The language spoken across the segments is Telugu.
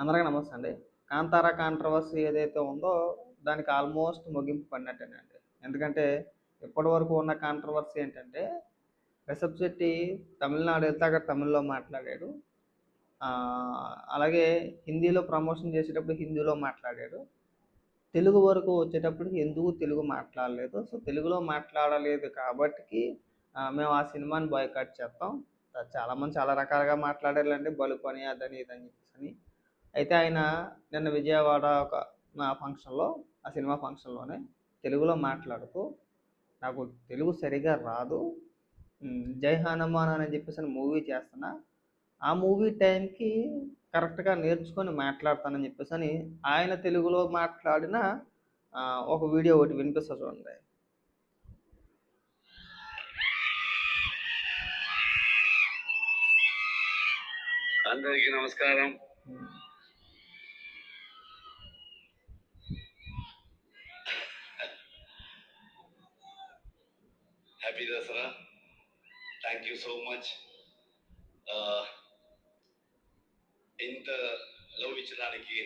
అందరికీ నమస్తే అండి. 'కాంతార' కాంట్రవర్సీ ఏదైతే ఉందో దానికి ఆల్మోస్ట్ ముగింపు పడినట్టేనండి. ఎందుకంటే ఇప్పటివరకు ఉన్న కాంట్రవర్సీ ఏంటంటే రిషబ్ శెట్టి తమిళనాడు ఎళ్తాక తమిళ్‌లో మాట్లాడాడు. అలాగే హిందీలో ప్రమోషన్ చేసేటప్పుడు హిందీలో మాట్లాడాడు. తెలుగు వరకు వచ్చేటప్పటికి ఎందుకు తెలుగు మాట్లాడలేదు. సో, తెలుగులో మాట్లాడలేదు కాబట్టికి మేము ఆ సినిమాని బాయ్‌కాట్ చేస్తాం. చాలామంది చాలా రకాలుగా మాట్లాడారులెండి. బలుపని అదని ఇదని చెప్పేసని. అయితే ఆయన నిన్న విజయవాడ ఒక ఫంక్షన్‌లో ఆ సినిమా ఫంక్షన్‌లోనే తెలుగులో మాట్లాడుతూ నాకు తెలుగు సరిగ్గా రాదు. జై హనుమాన్ అని చెప్పేసని మూవీ చేస్తున్నా. ఆ మూవీ టైంకి కరెక్ట్‌గా నేర్చుకొని మాట్లాడతానని చెప్పేసని ఆయన తెలుగులో మాట్లాడిన ఒక వీడియో ఒకటి వినిపిస్తా చూడండి. అందరికీ నమస్కారం. Happy Dasara. Thank you so much. ఇంత లవ్ ఇచ్చడానికి,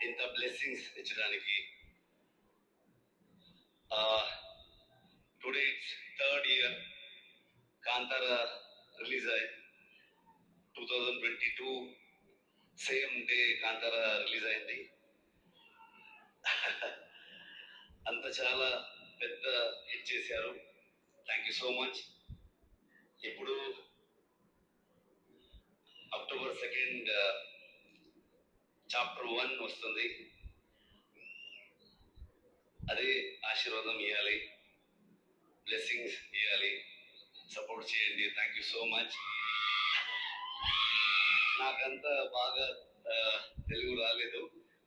ఇంత బ్లెస్సింగ్స్ ఇచ్చడానికి. Today it's third year Kantara release అయ్యి 2022 సేమ్ డే కాంతార రిలీజ్ అయింది. అంత చాలా పెద్ద హిట్ చేశారు. Thank you so much. ఇప్పుడు అక్టోబర్ 2 చాప్టర్ 1 వస్తుంది. అదే ఆశీర్వాదం ఇవ్వాలి, బ్లెస్సింగ్స్ ఇవ్వాలి, సపోర్ట్ చేయండి. Thank you so much. నాకంత బాగా తెలుగు రాలేదు,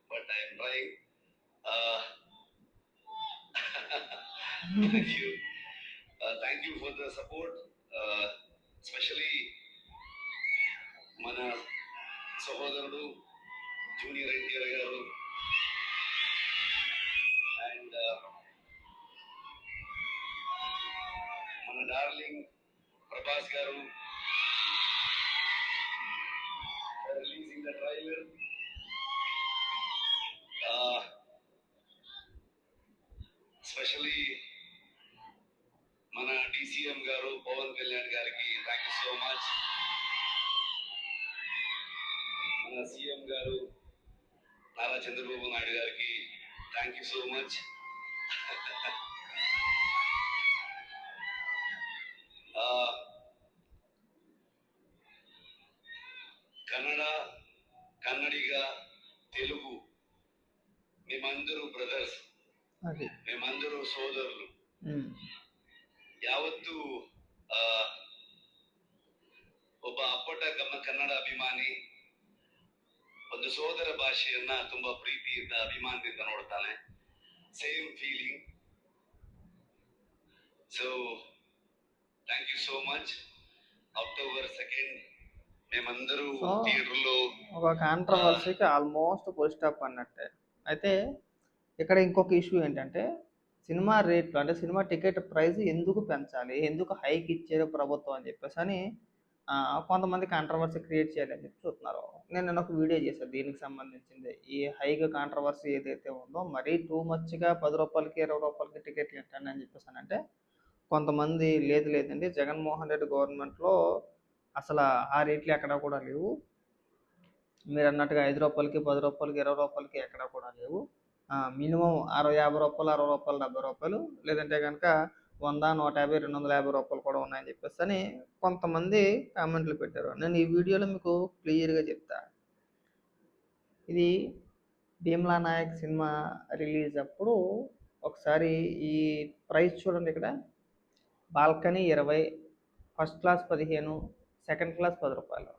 but I'm trying. Thank you for the support. Especially మన సహోదరుడు జూనియర్ ఎన్టీఆర్ గారు అండ్ మన darling Prabhas garu releasing the trailer. Specially మన డిసిఎం గారు పవన్ కళ్యాణ్ గారికి థ్యాంక్ యూ సో మచ్. మన సీఎం గారు నారా చంద్రబాబు నాయుడు గారికి thank you so much. Kannada, Kannadiga, Telugu మేమందరూ బ్రదర్స్, మేమందరూ సోదరులు. ಯಾವತ್ತು ಒಬ್ಬ ಅಪ್ಪಟ ಕನ್ನಡ ಅಭಿಮಾನಿ ಒಂದು ಸೋದರ ಭಾಷೆಯನ್ನ ತುಂಬಾ ಪ್ರೀತಿಯಿಂದ ಅಭಿಮಾನದಿಂದ ನೋಡ್ತಾನೆ. Same feeling. So thank you so much. October 2 మేమందరూ థియేటర్లో ఒక కాంట్రవర్సీకి ఆల్మోస్ట్ ఫుల్ స్టాప్ అన్నట్టే. అయితే ఇక్కడ ఇంకొక ఇష్యూ ఏంటంటే సినిమా రేట్లు, అంటే సినిమా టికెట్ ప్రైస్ ఎందుకు పెంచాలి, ఎందుకు హైక్ ఇచ్చారు ప్రభుత్వం అని చెప్పేసి అని కొంతమంది కాంట్రవర్సీ క్రియేట్ చేయాలని చెప్పి చూస్తున్నారు. నేను ఒక వీడియో చేశాను దీనికి సంబంధించింది. ఈ హైక్ కాంట్రవర్సీ ఏదైతే ఉందో మరీ టూ మచ్గా 10 రూపాయలకి 20 రూపాయలకి టికెట్లు ఏంటండి అని చెప్పేసి అంటే కొంతమంది లేదండి జగన్మోహన్ రెడ్డి గవర్నమెంట్లో అసలు ఆ రేట్లు ఎక్కడా కూడా లేవు, మీరు అన్నట్టుగా 5 రూపాయలకి 10 రూపాయలకి 20 రూపాయలకి ఎక్కడా కూడా లేవు, మినిమం 50 రూపాయలు 60 రూపాయలు 70 రూపాయలు లేదంటే కనుక 100 150 250 రూపాయలు కూడా ఉన్నాయని చెప్పేసి అని కొంతమంది కామెంట్లు పెట్టారు. నేను ఈ వీడియోలో మీకు క్లియర్గా చెప్తా. ఇది భీమ్లా నాయక్ సినిమా రిలీజ్ అప్పుడు ఒకసారి ఈ ప్రైస్ చూడండి. ఇక్కడ balcony 20, first class 15, second class 10 రూపాయలు.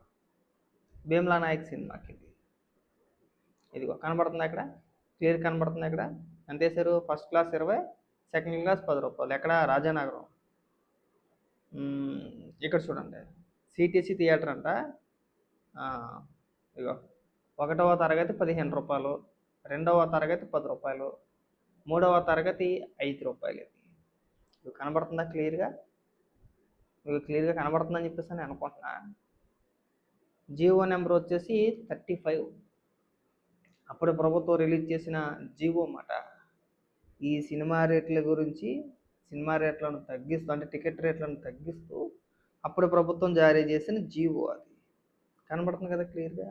భీమ్లా నాయక్ సినిమాకి ఇదిగో కనబడుతుంది, అక్కడ క్లియర్ కనబడుతుంది. అక్కడ ఎంత వేశారు? ఫస్ట్ క్లాస్ 20, సెకండ్ క్లాస్ 10 రూపాయలు. ఎక్కడ? రాజానగరం. ఇక్కడ చూడండి, సిటీసీ థియేటర్ అంట. ఇగో 1వ తరగతి 15 రూపాయలు, 2వ తరగతి 10 రూపాయలు, 3వ తరగతి 5 రూపాయలు. ఇది కనబడుతుందా క్లియర్గా? మీకు క్లియర్గా కనబడుతుందని చెప్పేసి అని అనుకుంటున్నా. జీవో నెంబర్ వచ్చేసి 35. అప్పుడు ప్రభుత్వం రిలీజ్ చేసిన జీవో మాట. ఈ సినిమా రేట్ల గురించి, సినిమా రేట్లను తగ్గిస్తూ, అంటే టికెట్ రేట్లను తగ్గిస్తూ అప్పుడు ప్రభుత్వం జారీ చేసిన జీవో అది. కనబడుతుంది కదా క్లియర్గా.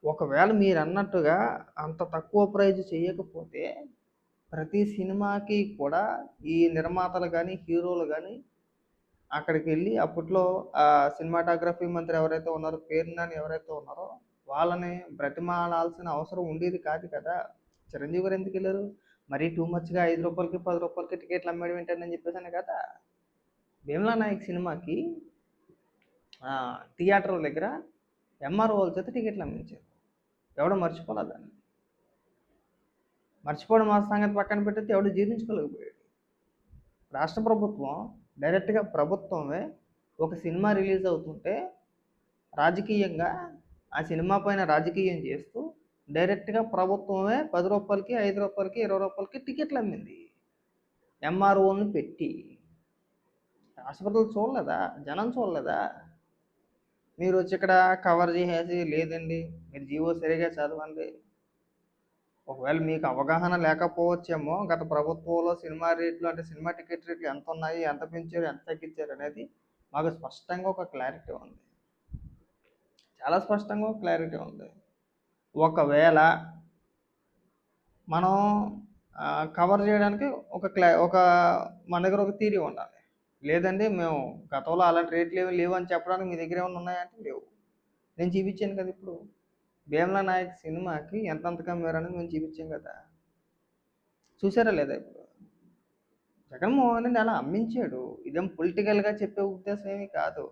ఒకవేళ మీరు అన్నట్టుగా అంత తక్కువ ప్రైజ్ చేయకపోతే ప్రతి సినిమాకి కూడా ఈ నిర్మాతలు కానీ హీరోలు కానీ అక్కడికి వెళ్ళి అప్పట్లో ఆ సినిమాటోగ్రఫీ మంత్రి ఎవరైతే ఉన్నారో, పేరు నాని ఎవరైతే ఉన్నారో వాళ్ళని బ్రతిమాలాల్సిన అవసరం ఉండేది కాదు కదా. చిరంజీవి గారు ఎందుకు వెళ్ళారు? మరీ టూ మచ్గా 5 రూపాయలకి 10 రూపాయలకి టికెట్లు అమ్మేయడం ఏంటని చెప్పేసాను కదా. భీమ్లా నాయక్ సినిమాకి థియేటర్ల దగ్గర ఎంఆర్ఓల చేత టికెట్లు అమ్మించారు. ఎవడో మర్చిపోలేదు దాన్ని. మర్చిపోవడం మా సంగతి పక్కన పెట్టితే ఎవడు జీర్ణించుకోలేకపోయాడు. రాష్ట్ర ప్రభుత్వం డైరెక్ట్గా ప్రభుత్వమే ఒక సినిమా రిలీజ్ అవుతుంటే రాజకీయంగా ఆ సినిమా పైన రాజకీయం చేస్తూ డైరెక్ట్గా ప్రభుత్వమే 10 రూపాయలకి 5 రూపాయలకి 20 రూపాయలకి టికెట్లు అమ్మింది ఎంఆర్ఓని పెట్టి. రాష్ట్రపతులు చూడలేదా? జనం చూడలేదా? మీరు వచ్చి ఇక్కడ కవర్ చేసేసి లేదండి మీరు జీవో సరిగా చదవండి. ఒకవేళ మీకు అవగాహన లేకపోవచ్చేమో గత ప్రభుత్వంలో సినిమా రేట్లు, అంటే సినిమా టికెట్ రేట్లు ఎంత ఉన్నాయి, ఎంత పెంచారు, ఎంత తగ్గించారు అనేది మాకు స్పష్టంగా ఒక క్లారిటీ ఉంది. చాలా స్పష్టంగా ఒక క్లారిటీ ఉంది. ఒకవేళ మనం కవర్ చేయడానికి ఒక మన దగ్గర ఒక థియరీ ఉండాలి. లేదండి మేము గతంలో అలాంటి రేట్లు ఏమి లేవు అని చెప్పడానికి మీ దగ్గర ఏమైనా ఉన్నాయంటే లేవు. నేను చూపించాను కదా ఇప్పుడు భీమ్లా నాయక్ సినిమాకి ఎంతెంత కమ్మారు అనేది మేము చూపించాం కదా. చూసారా లేదా? ఇప్పుడు జగన్మోహన్ రెడ్డి అలా అమ్మించాడు. ఇదేం పొలిటికల్గా చెప్పే ఉద్దేశం ఏమీ కాదు.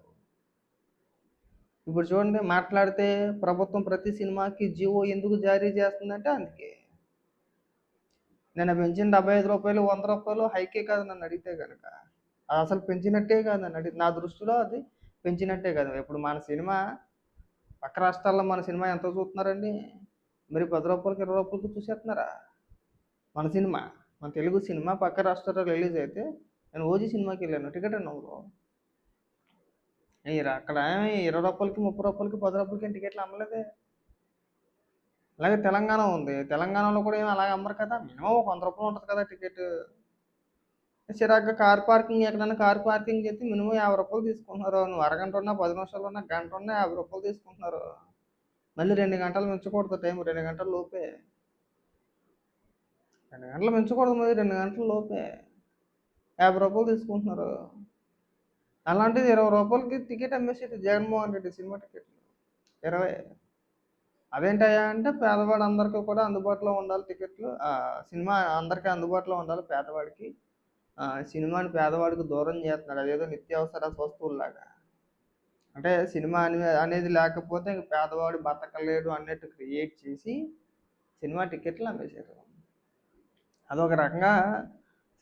ఇప్పుడు చూడండి, మాట్లాడితే ప్రభుత్వం ప్రతి సినిమాకి జీవో ఎందుకు జారీ చేస్తుందంటే అందుకే. నేను పెంచిన 75 రూపాయలు 100 రూపాయలు హైకే కాదు నన్ను అడిగితే కనుక. అది అసలు పెంచినట్టే కాదు నన్ను అడిగి, నా దృష్టిలో అది పెంచినట్టే కాదు. ఇప్పుడు మన సినిమా పక్క రాష్ట్రాల్లో మన సినిమా ఎంత చూస్తున్నారండి? మరి 10 రూపాయలకి 20 రూపాయలకి చూసేస్తున్నారా? మన సినిమా, మన తెలుగు సినిమా పక్క రాష్ట్రాల్లో రిలీజ్ అయితే నేను ఓజీ సినిమాకి వెళ్ళాను, టికెట్ అన్నప్పుడు అక్కడ 20 రూపాయలకి 30 రూపాయలకి 10 రూపాయలకి టికెట్లు అమ్మలేదే. అలాగే తెలంగాణ ఉంది, తెలంగాణలో కూడా ఏమి అలాగే అమ్మరు కదా. మినిమం ఒక 100 రూపాయలు ఉంటుంది కదా టికెట్. చిరాగ్గా కార్ పార్కింగ్, ఎక్కడైనా కార్ పార్కింగ్ చేస్తే మినిమం 50 రూపాయలు తీసుకుంటున్నారు. నువ్వు అరగంట ఉన్నా 10 నిమిషాలు ఉన్నా గంట ఉన్నా 50 రూపాయలు తీసుకుంటున్నారు. మళ్ళీ 2 గంటలు మించకూడదు టైం, 2 గంటల లోపే. 2 గంటలు మించకూడదు, మరి 2 గంటల లోపే 50 రూపాయలు తీసుకుంటున్నారు. అలాంటిది 20 రూపాయలకి టికెట్ అమ్మేసేది జగన్మోహన్ రెడ్డి సినిమా టికెట్ 20. అదేంటయ్యా అంటే పేదవాడు అందరికీ కూడా అందుబాటులో ఉండాలి టికెట్లు, సినిమా అందరికీ అందుబాటులో ఉండాలి పేదవాడికి. సినిమాని పేదవాడికి దూరం చేస్తున్నాడు, అదేదో నిత్యావసర వస్తువుల్లాగా. అంటే సినిమా అనేది లేకపోతే ఇంక పేదవాడు బతకలేడు అన్నట్టు క్రియేట్ చేసి సినిమా టికెట్లు అమ్మేశారు. అదొక రకంగా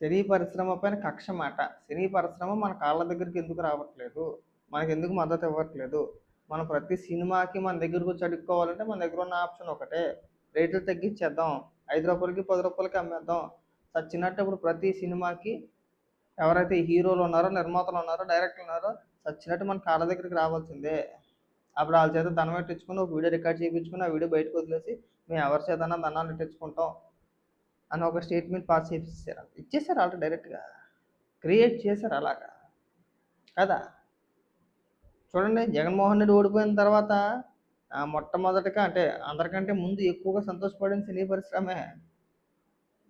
సినీ పరిశ్రమ పైన కక్ష మాట. సినీ పరిశ్రమ మన కాళ్ళ దగ్గరికి ఎందుకు రావట్లేదు, మనకి ఎందుకు మద్దతు ఇవ్వట్లేదు, మనం ప్రతి సినిమాకి మన దగ్గరకు వచ్చి అడుక్కోవాలంటే మన దగ్గర ఉన్న ఆప్షన్ ఒకటే, రేట్లు తగ్గించేద్దాం, 5 రూపాయలకి 10 రూపాయలకి అమ్మేద్దాం. చచ్చినట్టు ఇప్పుడు ప్రతి సినిమాకి ఎవరైతే హీరోలు ఉన్నారో, నిర్మాతలు ఉన్నారో, డైరెక్టర్లు ఉన్నారో చచ్చినట్టు మన కాళ్ళ దగ్గరికి రావాల్సిందే. అప్పుడు వాళ్ళ చేత దండం పెట్టించుకుని ఒక వీడియో రికార్డ్ చేయించుకుని ఆ వీడియో బయటకు వదిలేసి మేము ఎవరి చేతన్నా దండాలు పెట్టించుకుంటాం అని ఒక స్టేట్మెంట్ పాస్ చేసేసారు. ఇచ్చేసారు వాళ్ళు డైరెక్ట్గా, క్రియేట్ చేశారు అలాగా కదా. చూడండి, జగన్మోహన్ రెడ్డి ఓడిపోయిన తర్వాత మొట్టమొదటిగా, అంటే అందరికంటే ముందు ఎక్కువగా సంతోషపడిన సినీ పరిశ్రమే,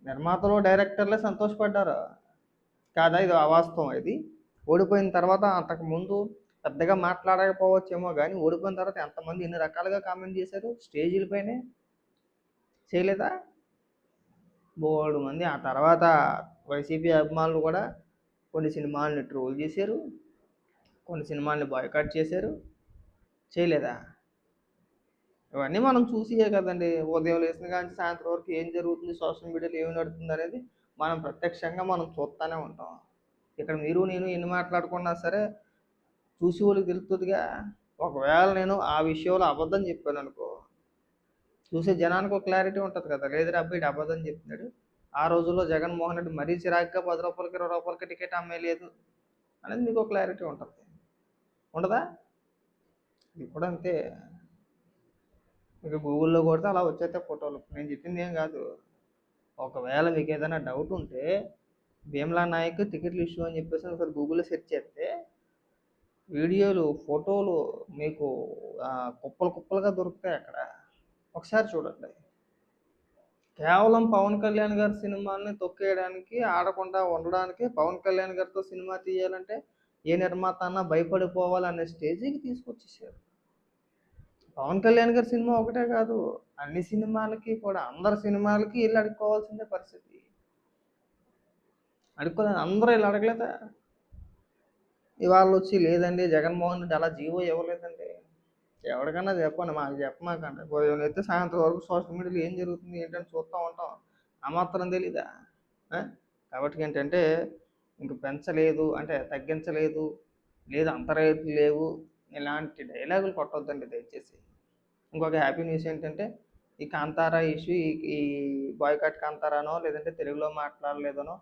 నిర్మాతలు డైరెక్టర్లే సంతోషపడ్డారు కాదా. ఇది అవాస్తవం. ఇది ఓడిపోయిన తర్వాత అంతకు ముందు పెద్దగా మాట్లాడకపోవచ్చేమో కానీ ఓడిపోయిన తర్వాత ఎంతమంది ఎన్ని రకాలుగా కామెంట్ చేశారు స్టేజీల పైనే, చేయలేదా? బోల్డు మంది. ఆ తర్వాత వైసీపీ అభిమానులు కూడా కొన్ని సినిమాలని ట్రోల్ చేశారు, కొన్ని సినిమాల్ని బాయ్కాట్ చేశారు, చేయలేదా? ఇవన్నీ మనం చూసియే కదండి. ఉదయం లేచిన కానీ సాయంత్రం వరకు ఏం జరుగుతుంది, సోషల్ మీడియాలో ఏమి నడుస్తుంది అనేది మనం ప్రత్యక్షంగా మనం చూస్తూనే ఉంటాం. ఇక్కడ మీరు నేను ఎన్ని మాట్లాడుకున్నా సరే చూసి వాళ్ళకి తెలుస్తుందిగా. ఒకవేళ నేను ఆ విషయంలో అబద్ధం చెప్పాను అనుకో, చూసే జనానికి ఒక క్లారిటీ ఉంటుంది కదా, లేదురా అబ్బాయి అబద్ధం చెప్తున్నాడు, ఆ రోజుల్లో జగన్మోహన్ రెడ్డి మరీ చిరాగ్గా 10 రూపాయలకి 20 రూపాయలకి టికెట్ అమ్మేయలేదు అనేది మీకు ఒక క్లారిటీ ఉంటుంది. ఉండదా? ఇది కూడా అంతే. మీకు గూగుల్‌లో కొడితే అలా వచ్చేస్తాయి ఫోటోలు. నేను చెప్పింది ఏం కాదు. ఒకవేళ మీకు ఏదైనా డౌట్ ఉంటే 'భీమ్లా నాయక్ టికెట్లు ఇష్యూ' అని చెప్పేసి ఒకసారి గూగుల్‌లో సెర్చ్ చేస్తే వీడియోలు, ఫోటోలు మీకు కుప్పలు కుప్పలుగా దొరుకుతాయి అక్కడ. ఒకసారి చూడండి. కేవలం పవన్ కళ్యాణ్ గారి సినిమాల్ని తొక్కేయడానికి, ఆడకుండా ఉండడానికి, పవన్ కళ్యాణ్ గారితో సినిమా తీయాలంటే ఏ నిర్మాత అన్నా భయపడిపోవాలనే స్టేజికి తీసుకొచ్చేసారు. పవన్ కళ్యాణ్ గారి సినిమా ఒకటే కాదు, అన్ని సినిమాలకి కూడా అందరి సినిమాలకి వెళ్ళి అడుక్కోవాల్సిందే పరిస్థితి. అడుక్కోలేదు, అందరూ ఇలా అడగలేదా? ఇవాళ వచ్చి లేదండి జగన్మోహన్ రెడ్డి అలా జీవో ఇవ్వలేదండి. ఎవరికన్నా చెప్పండి, మాకు చెప్పమాకండి. ఉదయం అయితే సాయంత్రం వరకు సోషల్ మీడియాలో ఏం జరుగుతుంది ఏంటని చూస్తూ ఉంటాం. ఆ మాత్రం తెలీదా? కాబట్టి ఏంటంటే ఇంక పెంచలేదు అంటే తగ్గించలేదు, లేదు అంత రేట్లు లేవు, ఇలాంటి డైలాగులు కొట్టొద్దండి దయచేసి. ఇంకొక హ్యాపీ న్యూస్ ఏంటంటే ఈ కాంతారా ఇష్యూ, ఈ బాయ్కాట్ కాంతారానో లేదంటే తెలుగులో మాట్లాడలేదనో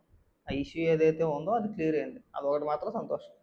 ఆ ఇష్యూ ఏదైతే ఉందో అది క్లియర్ అయింది. అదొకటి మాత్రం సంతోషం.